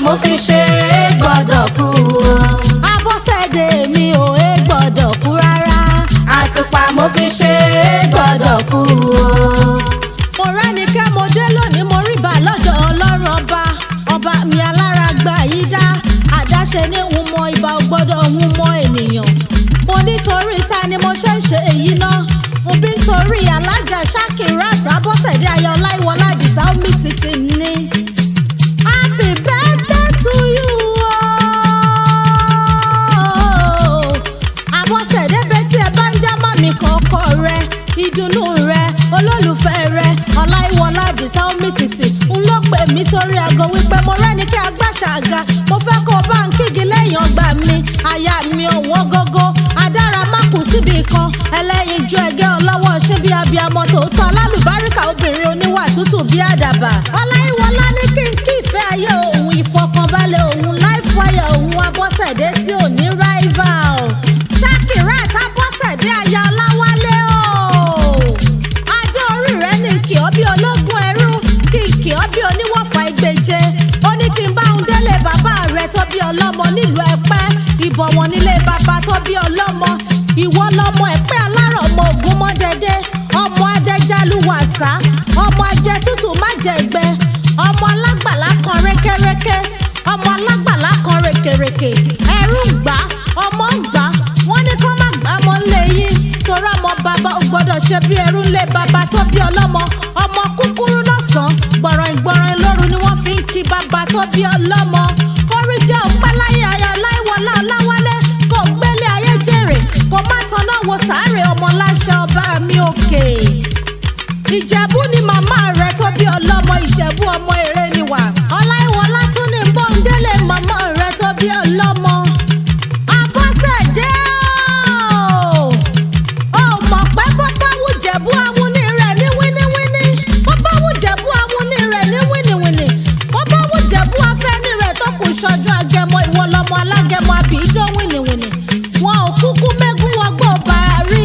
mo fi ṣe é gbọ́dọ̀ kú o. Abọ́sẹ̀dé mi ò é gbọ́dọ̀ kú rárá. Àtùpà mo fi ṣe é gbọ́dọ̀ kú o. Mo rẹ́nikẹ́ mo dé lónìí mo rí bà lọ́dọ̀ Ọlọ́run ọba. Ọba mi alára gba yí dá. Àdáṣe ní hun mọ ibà ò gbọ́dọ̀ hun mọ ènìyàn. Mo nítorí ta ni mo ṣe ń ṣe èyí náà. Mo bí nítorí Alájà Shakirat Abọ́sẹ̀dé Aya Ọláìwọlá Àdìsá omi títì ní. Happy birthday to you o. Abọ́sẹ̀dé betí ẹ bá ń já mọ́mí kọ̀ọ̀kọ̀ rẹ. Ìdùnnú rẹ, olólùfẹ́ rẹ, Ọláìwọlá Àdìsá omi títì. N ló pè mí sórí aago wípé mo rẹ́nikẹ́ agbáṣàga. Mo fẹ́ kó o bá ń kígi lẹ́yìn ọgbà mi. Aya mi ọ̀wọ́n gógó. Adára má kù síbi kan. Ẹlẹ́yinjú ẹgẹ́ ọlọ́wọ́ ṣé bí abiyamọ tòótọ́ alálùbáríkà obìnrin oníwà tútù bí àdàbà. Ọláìwọlá ní kí n kí ìfẹ́ ayé òun, ìfọkànbalẹ̀ òun, láìfọyà òun, Abọ́sẹ̀dé tí ò ní rival. Shakirat Abọ́sẹ̀dé Aya Ọláwálé o. Adé orí rẹ̀ ní kì ọ́ bí ológun ẹrú, kì ọ́ bí oníwọ̀fà ìgbèje. Ó ní kí n bá òun délé bàbá rẹ̀ tó bí ọlọ́mọ nílùú Ẹ̀pẹ́. Ìbọ̀wọ̀ nílé bàbá tó bí ọlọ́mọ. Ìwọ lọmọ Ẹ̀pẹ́ alárọ̀ ọmọ Ògúnmọ́dẹ́dẹ́. Ọmọ Adéjálúwàsá. Ọmọ ajẹ tútù má jẹ gbẹ. Ọmọ alágbàlá kan rékéréké. Ọmọ alágbàlá kan rékèrékè. Ẹrú ń gbà, ọmọ ń gbà. Wọ́n ní kó má gbà mọ́ ńlé yín. Torí ọmọ bàbá ò gbọ́dọ̀ ṣe bí ẹrú ńlé bàbá tó bí ọlọ́mọ. Ọmọ kúkúrú lọ́sàn-án, gbọ̀ràn lóru ni wọ́n fi ń kí bàbá tó bí ọlọ́mọ. Orí jẹ́ òpẹ́ láyé Aya Ọláìwọlá Ọláwálé. Kò gbélé ayé jèrè, kò má tanná wo sàárè ọmọ láṣẹ ọba mi òkè. Ìjẹ̀bú ni màmá rẹ̀ tó bí ọlọ́mọ, Ìjẹ̀bú ọmọ èrè ni wà. Ọláìwọlá tún ní bọ́ńdélé màmá rẹ̀ tó bí ọlọ́mọ. Abọ́sẹ̀dé o. Ó mọ̀ pé bó bá wù Jẹ̀bú awúní rẹ̀ ní wíníwíní. Bó bá wù Jẹ̀bú awúní rẹ̀ ní wíníwíní. Bó bá wù Jẹ̀bú afẹ́ni rẹ̀ tó kù ṣọdún Agẹmọ, ìwọ lọmọ alágẹmọ àbíjọ́ wíníwíní. Wọn ò kúkú mẹ́gún wọgbọ́ bàárí.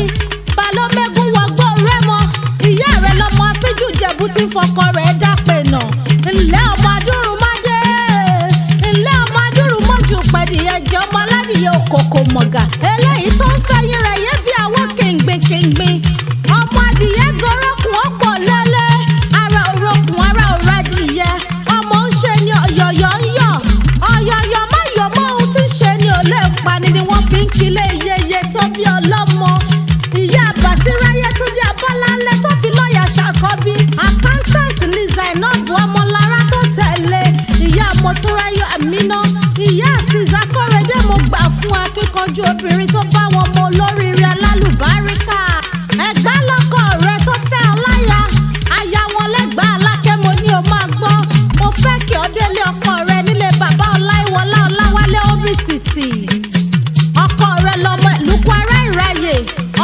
Balọ̀ mẹ́gún wọgbọ́ Rẹ́mọ. Ìyá rẹ̀ lọmọ afíjú Jẹ̀bú tí fọkọ rẹ̀ dápè nà. Ńlẹ́ ọmọ Adúrúmọ́dé. Ńlẹ́ ọmọ Adúrúmọ́jú pẹ̀dìyẹ jẹ́ ọmọ aládìyẹ òkòkò mọ̀gà. Eléyìí tó ń fẹ́yìn rẹ̀ yé bí àwọn kìngbìnkìngbìn. Ọmọ adìyẹ gorókùn ó pọ̀ lẹ́lẹ́. Ara òrokùn ara òrò adìyẹ. Ọmọ ń ṣe ni ọ̀yọ̀yọ̀ ń yọ̀. Ọ̀yọ̀yọ̀ má yọ̀ mọ́ ohun tí ń ṣe ni ò lè pani ni wọ́n fi ń kílé iyeye tó bí ọlọ́mọ. Ìyá Bàsíráyé tún jẹ́ Abọ́láńlé tó fi lọ́ọ̀yà ṣàkọ́bí. Accountant ní Zainabu Ọmọlára tó tẹ̀lé. Ìyá Mọ̀túnráyọ̀ Àmínà. Ìyá Àsìsà Kọ́rẹ́dé mo gbà fún akíkanjú obìnrin tó bá wọn mọ olóríire alálùbáríkà. Ẹ̀gbá lọ́kọ rẹ̀ tó fẹ́ ọláyà. Aya wọn lẹ́gbàá Alákẹ́ mo ní o máa gbọ́. Mo fẹ́ kí ọ délé ọkọ rẹ̀ nílé bàbá Ọláìwọlá Ọláwálé omi tìtì. Ọkọ rẹ̀ lọmọ ìlúkú ará ìráyè.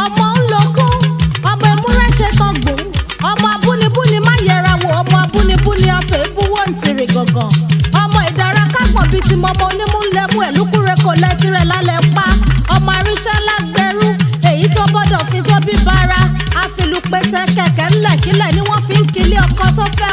Ọmọ ńlọkún. Ọmọ ewúrẹ́ ṣe tán gbòó. Ọmọ abúnibúni má yẹra wò. Ọmọ abúnibúni afẹ́ ìfúwọ́ ntìrì gàngàn. Ọmọ ìdára kágbọ̀n bíi ti mọ́mọ́ onímúlẹ̀mú ẹ̀lúkúrẹ́ kò lẹ́tìrẹ̀ lálẹ́ pa. Ọmọ àríṣẹ́ lágbẹ̀rú. Èyí tó bọ́dọ̀ fi tó bí bara. Àfìlùpẹ̀sẹ̀ kẹ̀kẹ́ ńlẹ̀kílẹ̀ ni wọ́n fi ń kílé ọkọ tó fẹ́